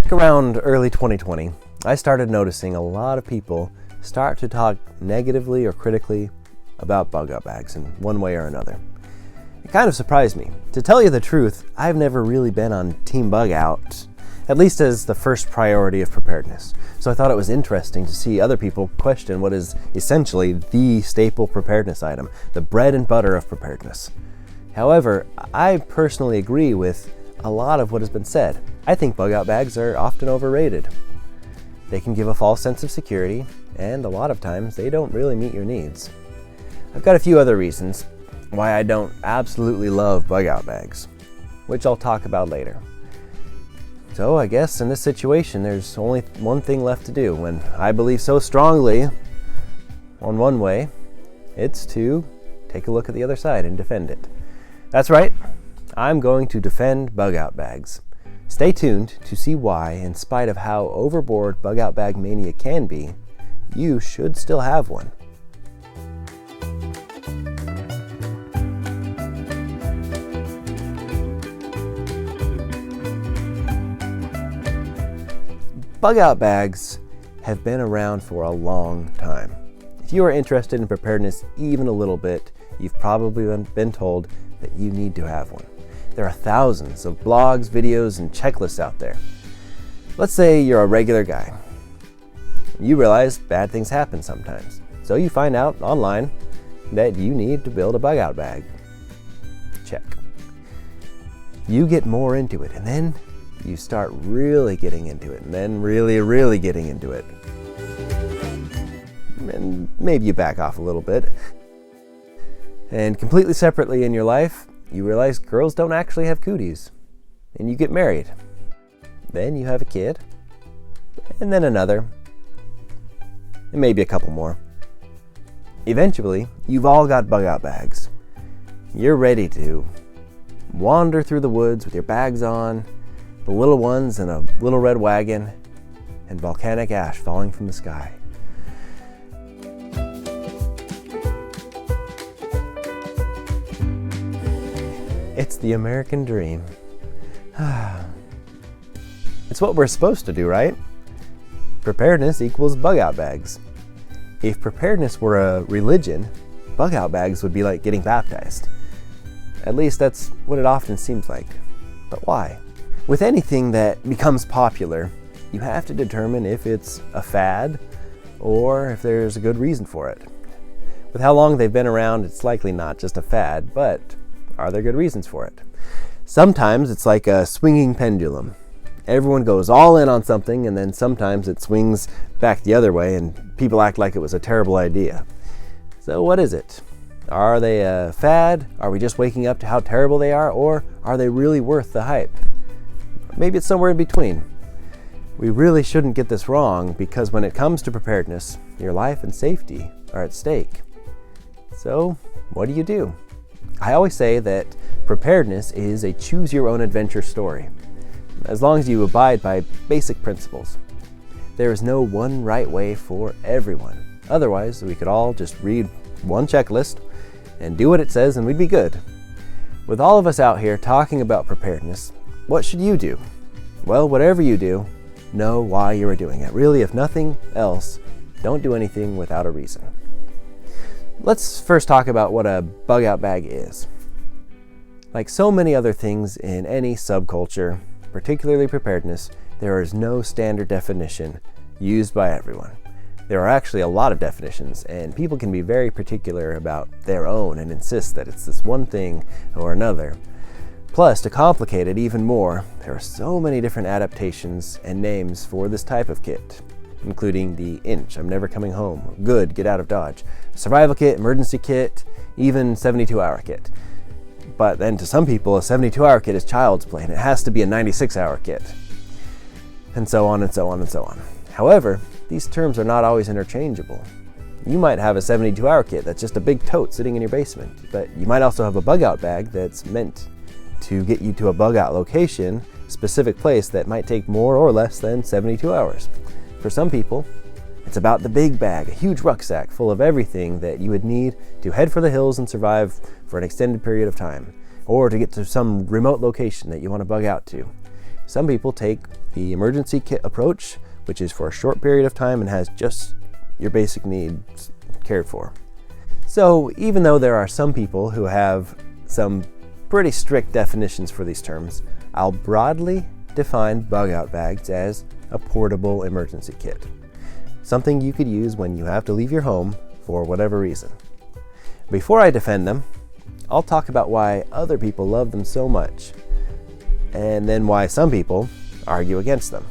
think around early 2020, I started noticing a lot of people start to talk negatively or critically about bug-out bags in one way or another. It kind of surprised me. To tell you the truth, I've never really been on Team Bug-Out, at least as the first priority of preparedness. So I thought it was interesting to see other people question what is essentially the staple preparedness item, the bread and butter of preparedness. However, I personally agree with a lot of what has been said. I think bug-out bags are often overrated. They can give a false sense of security, and a lot of times they don't really meet your needs. I've got a few other reasons why I don't absolutely love bug-out bags, which I'll talk about later. So I guess in this situation, there's only one thing left to do. When I believe so strongly on one way, it's to take a look at the other side and defend it. That's right, I'm going to defend bug-out bags. Stay tuned to see why, in spite of how overboard bug-out bag mania can be, you should still have one. Bug-out bags have been around for a long time. If you are interested in preparedness even a little bit, you've probably been told that you need to have one. There are thousands of blogs, videos, and checklists out there. Let's say you're a regular guy. You realize bad things happen sometimes. So you find out online that you need to build a bug-out bag. Check. You get more into it, and then you start really getting into it, and then really getting into it. And maybe you back off a little bit. And completely separately in your life, you realize girls don't actually have cooties. And you get married. Then you have a kid. And then another. And maybe a couple more. Eventually, you've all got bug-out bags. You're ready to wander through the woods with your bags on, the little ones in a little red wagon, and volcanic ash falling from the sky. It's the American dream. It's what we're supposed to do, right? Preparedness equals bug-out bags. If preparedness were a religion, bug-out bags would be like getting baptized. At least that's what it often seems like. But why? With anything that becomes popular, you have to determine if it's a fad or if there's a good reason for it. With how long they've been around, it's likely not just a fad, but are there good reasons for it? Sometimes it's like a swinging pendulum. Everyone goes all in on something, and then sometimes it swings back the other way and people act like it was a terrible idea. So what is it? Are they a fad? Are we just waking up to how terrible they are? Or are they really worth the hype? Maybe it's somewhere in between. We really shouldn't get this wrong, because when it comes to preparedness, your life and safety are at stake. So what do? I always say that preparedness is a choose-your-own-adventure story, as long as you abide by basic principles. There is no one right way for everyone. Otherwise, we could all just read one checklist and do what it says and we'd be good. With all of us out here talking about preparedness, what should you do? Well, whatever you do, know why you are doing it. Really, if nothing else, don't do anything without a reason. Let's first talk about what a bug-out bag is. Like so many other things in any subculture, particularly preparedness, there is no standard definition used by everyone. There are actually a lot of definitions, and people can be very particular about their own and insist that it's this one thing or another. Plus, to complicate it even more, there are so many different adaptations and names for this type of kit, including the INCH, I'm never coming home, good, get out of Dodge, survival kit, emergency kit, even 72-hour kit. But then to some people, a 72-hour kit is child's play, and it has to be a 96-hour kit. And so on and so on and so on. However, these terms are not always interchangeable. You might have a 72-hour kit that's just a big tote sitting in your basement, but you might also have a bug-out bag that's meant to get you to a bug-out location, specific place that might take more or less than 72 hours. For some people, it's about the big bag, a huge rucksack full of everything that you would need to head for the hills and survive for an extended period of time, or to get to some remote location that you want to bug out to. Some people take the emergency kit approach, which is for a short period of time and has just your basic needs cared for. So even though there are some people who have some pretty strict definitions for these terms, I'll broadly define bug-out bags as a portable emergency kit. Something you could use when you have to leave your home for whatever reason. Before I defend them, I'll talk about why other people love them so much, and then why some people argue against them.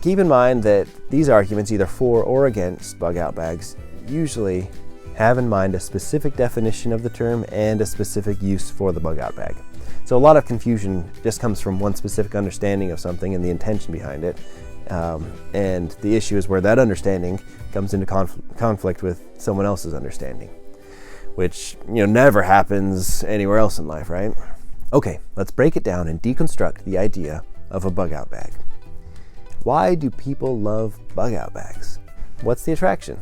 Keep in mind that these arguments, either for or against bug-out bags, usually have in mind a specific definition of the term and a specific use for the bug-out bag. So a lot of confusion just comes from one specific understanding of something and the intention behind it. And the issue is where that understanding comes into conflict with someone else's understanding, which never happens anywhere else in life, right? Okay, let's break it down and deconstruct the idea of a bug-out bag. Why do people love bug-out bags? What's the attraction?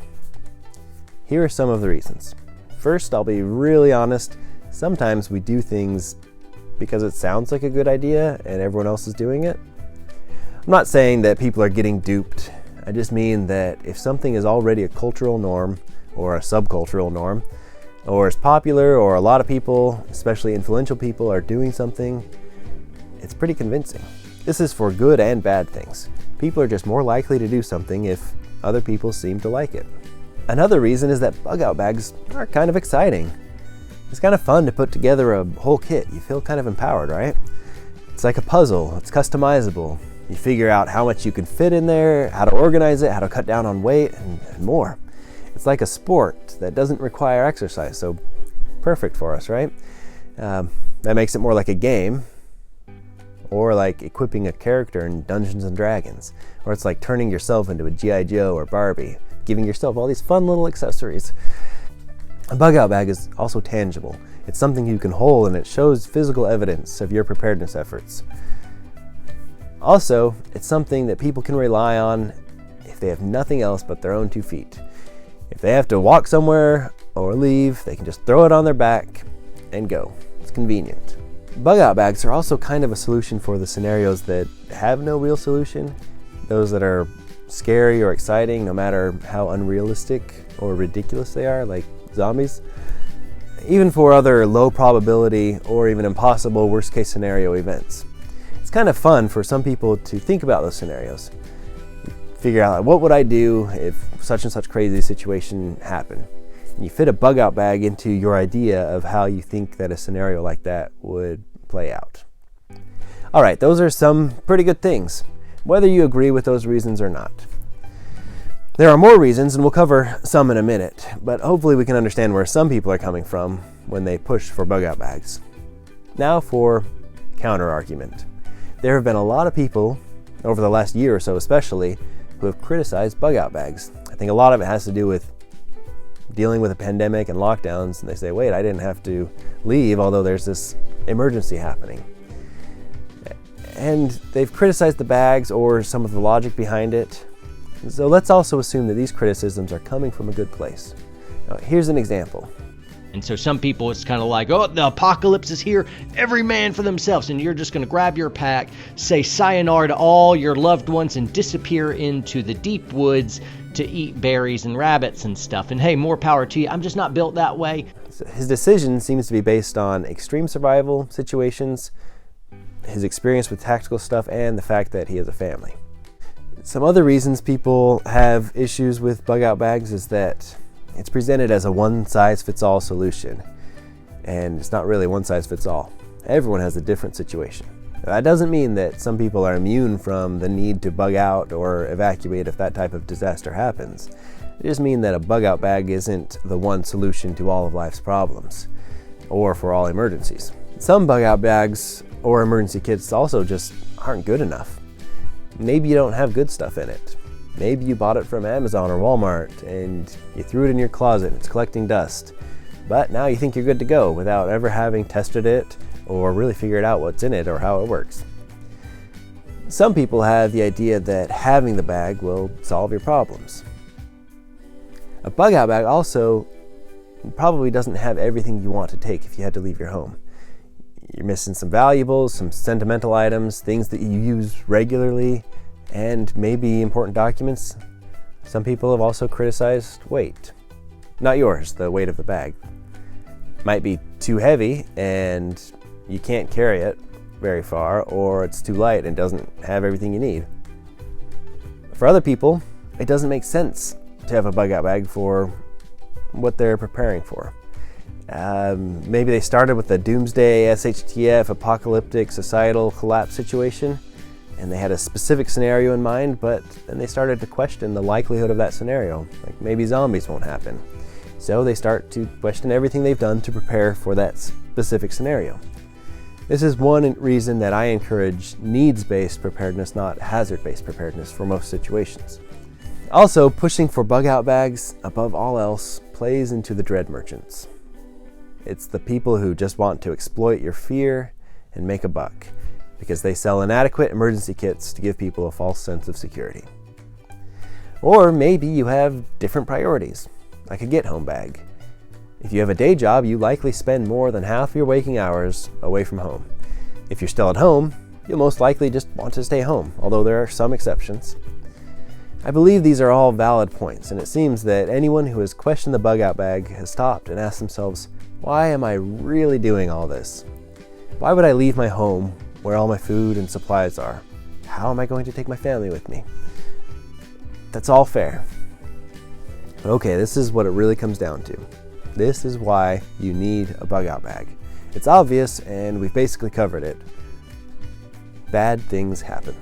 Here are some of the reasons. First, I'll be really honest. Sometimes we do things because it sounds like a good idea and everyone else is doing it. I'm not saying that people are getting duped. I just mean that if something is already a cultural norm or a subcultural norm, or is popular, or a lot of people, especially influential people, are doing something, it's pretty convincing. This is for good and bad things. People are just more likely to do something if other people seem to like it. Another reason is that bug-out bags are kind of exciting. It's kind of fun to put together a whole kit. You feel kind of empowered, right? It's like a puzzle. It's customizable. You figure out how much you can fit in there, how to organize it, how to cut down on weight, and more. It's like a sport that doesn't require exercise, so perfect for us, right? That makes it more like a game, or like equipping a character in Dungeons and Dragons, or it's like turning yourself into a G.I. Joe or Barbie, giving yourself all these fun little accessories. A bug-out bag is also tangible. It's something you can hold, and it shows physical evidence of your preparedness efforts. Also, it's something that people can rely on if they have nothing else but their own 2 feet. If they have to walk somewhere or leave, they can just throw it on their back and go. It's convenient. Bug-out bags are also kind of a solution for the scenarios that have no real solution, those that are scary or exciting no matter how unrealistic or ridiculous they are, like zombies. Even for other low probability or even impossible worst case scenario events. It's kind of fun for some people to think about those scenarios. Figure out, like, what would I do if such and such crazy situation happened? And you fit a bug-out bag into your idea of how you think that a scenario like that would play out. All right, those are some pretty good things, whether you agree with those reasons or not. There are more reasons, and we'll cover some in a minute, but hopefully we can understand where some people are coming from when they push for bug-out bags. Now for counter-argument. There have been a lot of people, over the last year or so especially, who have criticized bug-out bags. I think a lot of it has to do with dealing with a pandemic and lockdowns, and they say, wait, I didn't have to leave, although there's this emergency happening. And they've criticized the bags or some of the logic behind it. So let's also assume that these criticisms are coming from a good place. Now, here's an example. And so some people, it's kind of like, oh, the apocalypse is here, every man for themselves, and you're just going to grab your pack, say sayonara to all your loved ones, and disappear into the deep woods to eat berries and rabbits and stuff. And hey, more power to you. I'm just not built that way. So his decision seems to be based on extreme survival situations, his experience with tactical stuff, and the fact that he has a family. Some other reasons people have issues with bug-out bags is that it's presented as a one-size-fits-all solution, and it's not really one-size-fits-all. Everyone has a different situation. That doesn't mean that some people are immune from the need to bug out or evacuate if that type of disaster happens. It just means that a bug-out bag isn't the one solution to all of life's problems, or for all emergencies. Some bug-out bags or emergency kits also just aren't good enough. Maybe you don't have good stuff in it. Maybe you bought it from Amazon or Walmart and you threw it in your closet and it's collecting dust. But now you think you're good to go without ever having tested it or really figured out what's in it or how it works. Some people have the idea that having the bag will solve your problems. A bug-out bag also probably doesn't have everything you want to take if you had to leave your home. You're missing some valuables, some sentimental items, things that you use regularly, and maybe important documents. Some people have also criticized weight. Not yours, the weight of the bag. Might be too heavy and you can't carry it very far, or it's too light and doesn't have everything you need. For other people, it doesn't make sense to have a bug out bag for what they're preparing for. Maybe they started with a doomsday, SHTF, apocalyptic, societal collapse situation, and they had a specific scenario in mind, but then they started to question the likelihood of that scenario. Like maybe zombies won't happen. So they start to question everything they've done to prepare for that specific scenario. This is one reason that I encourage needs-based preparedness, not hazard-based preparedness for most situations. Also, pushing for bug-out bags above all else plays into the dread merchants. It's the people who just want to exploit your fear and make a buck because they sell inadequate emergency kits to give people a false sense of security. Or maybe you have different priorities, like a get-home bag. If you have a day job, you likely spend more than half your waking hours away from home. If you're still at home, you'll most likely just want to stay home, although there are some exceptions. I believe these are all valid points, and it seems that anyone who has questioned the bug-out bag has stopped and asked themselves, why am I really doing all this? Why would I leave my home where all my food and supplies are? How am I going to take my family with me? That's all fair. But okay, this is what it really comes down to. This is why you need a bug-out bag. It's obvious, and we've basically covered it. Bad things happen.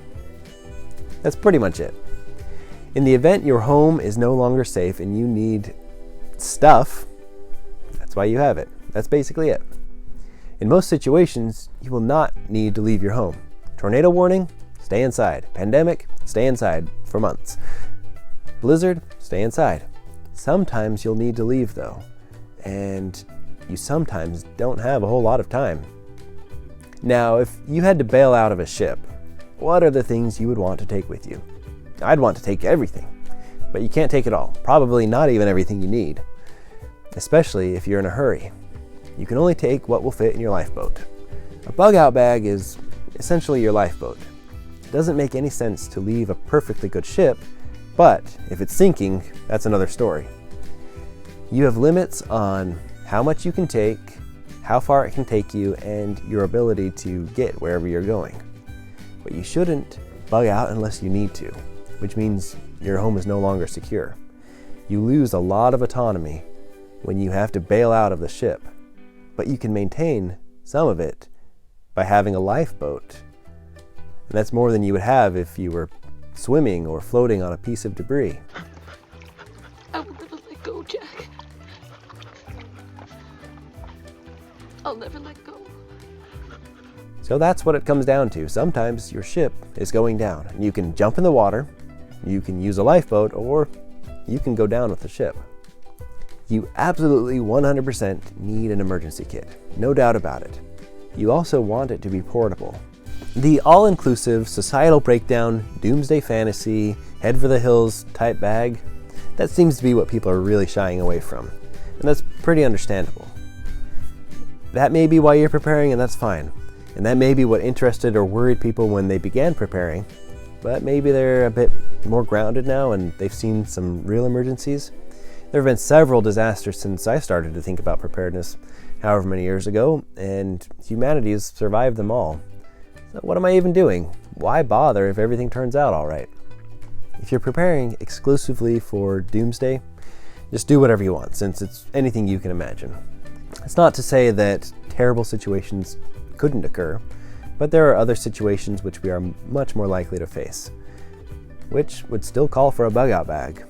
That's pretty much it. In the event your home is no longer safe and you need stuff, that's why you have it. That's basically it. In most situations, you will not need to leave your home. Tornado warning, stay inside. Pandemic, stay inside for months. Blizzard, stay inside. Sometimes you'll need to leave though, and you sometimes don't have a whole lot of time. Now, if you had to bail out of a ship, what are the things you would want to take with you? I'd want to take everything, but you can't take it all. Probably not even everything you need, especially if you're in a hurry. You can only take what will fit in your lifeboat. A bug-out bag is essentially your lifeboat. It doesn't make any sense to leave a perfectly good ship, but if it's sinking, that's another story. You have limits on how much you can take, how far it can take you, and your ability to get wherever you're going. But you shouldn't bug out unless you need to, which means your home is no longer secure. You lose a lot of autonomy when you have to bail out of the ship, but you can maintain some of it by having a lifeboat. And that's more than you would have if you were swimming or floating on a piece of debris. I will never let go, Jack. I'll never let go. So that's what it comes down to. Sometimes your ship is going down, and you can jump in the water, you can use a lifeboat, or you can go down with the ship. You absolutely 100% need an emergency kit, no doubt about it. You also want it to be portable. The all-inclusive, societal breakdown, doomsday fantasy, head for the hills type bag, that seems to be what people are really shying away from, and that's pretty understandable. That may be why you're preparing, and that's fine. And that may be what interested or worried people when they began preparing, but maybe they're a bit more grounded now and they've seen some real emergencies. There have been several disasters since I started to think about preparedness however many years ago, and humanity has survived them all. So what am I even doing? Why bother if everything turns out all right? If you're preparing exclusively for doomsday, just do whatever you want, since it's anything you can imagine. It's not to say that terrible situations couldn't occur, but there are other situations which we are much more likely to face, which would still call for a bug-out bag.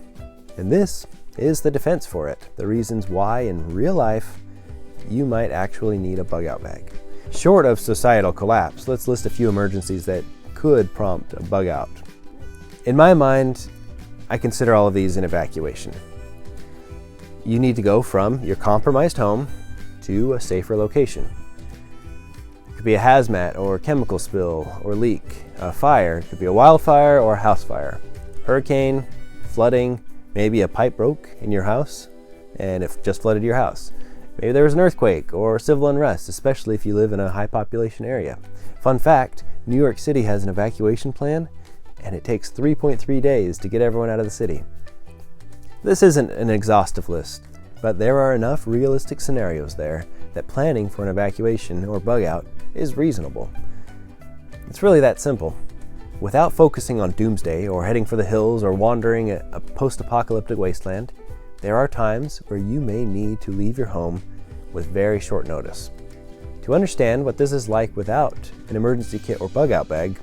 And this is the defense for it, the reasons why in real life you might actually need a bug-out bag. Short of societal collapse, let's list a few emergencies that could prompt a bug-out. In my mind, I consider all of these an evacuation. You need to go from your compromised home to a safer location. It could be a hazmat or chemical spill or leak, a fire, it could be a wildfire or a house fire, hurricane, flooding, maybe a pipe broke in your house and it just flooded your house. Maybe there was an earthquake or civil unrest, especially if you live in a high population area. Fun fact, New York City has an evacuation plan, and it takes 3.3 days to get everyone out of the city. This isn't an exhaustive list, but there are enough realistic scenarios there that planning for an evacuation or bug out is reasonable. It's really that simple. Without focusing on doomsday or heading for the hills or wandering a post-apocalyptic wasteland, there are times where you may need to leave your home with very short notice. To understand what this is like without an emergency kit or bug out bag,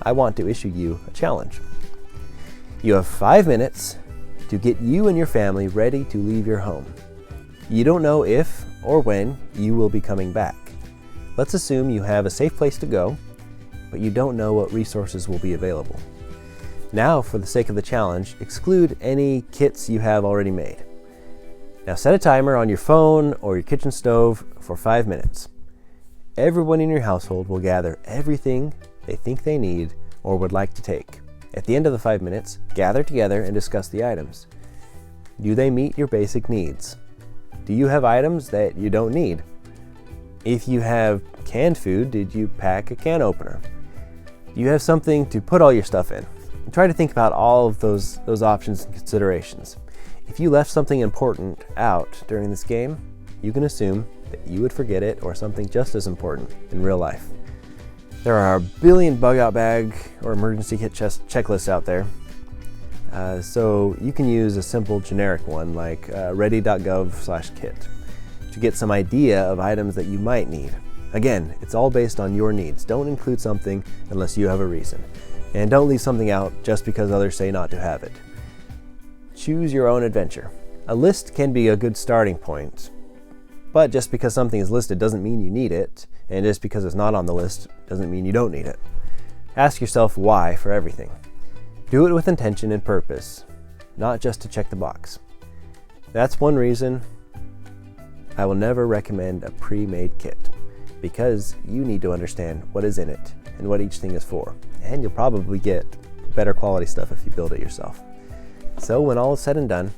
I want to issue you a challenge. You have 5 minutes to get you and your family ready to leave your home. You don't know if or when you will be coming back. Let's assume you have a safe place to go, but you don't know what resources will be available. Now, for the sake of the challenge, exclude any kits you have already made. Now set a timer on your phone or your kitchen stove for 5 minutes. Everyone in your household will gather everything they think they need or would like to take. At the end of the 5 minutes, gather together and discuss the items. Do they meet your basic needs? Do you have items that you don't need? If you have canned food, did you pack a can opener? Do you have something to put all your stuff in? And try to think about all of those options and considerations. If you left something important out during this game, you can assume that you would forget it or something just as important in real life. There are a billion bug out bag or emergency kit checklists out there. So you can use a simple generic one like ready.gov/kit to get some idea of items that you might need. Again, it's all based on your needs. Don't include something unless you have a reason. And don't leave something out just because others say not to have it. Choose your own adventure. A list can be a good starting point, but just because something is listed doesn't mean you need it, and just because it's not on the list doesn't mean you don't need it. Ask yourself why for everything. Do it with intention and purpose, not just to check the box. That's one reason I will never recommend a pre-made kit, because you need to understand what is in it and what each thing is for, and you'll probably get better quality stuff if you build it yourself. So when all is said and done,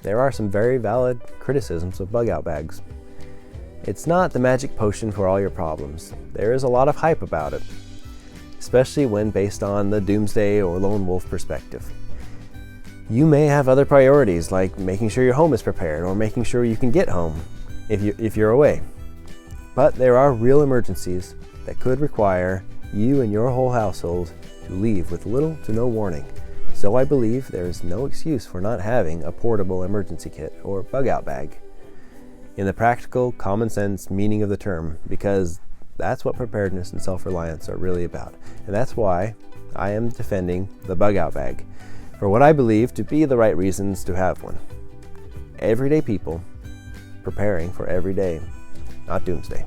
there are some very valid criticisms of bug out bags. It's not the magic potion for all your problems. There is a lot of hype about it, especially when based on the doomsday or lone wolf perspective. You may have other priorities like making sure your home is prepared or making sure you can get home if you're away. But there are real emergencies that could require you and your whole household to leave with little to no warning. So I believe there is no excuse for not having a portable emergency kit or bug out bag in the practical, common sense meaning of the term, because that's what preparedness and self-reliance are really about. And that's why I am defending the bug out bag for what I believe to be the right reasons to have one. Everyday people preparing for every day, not doomsday.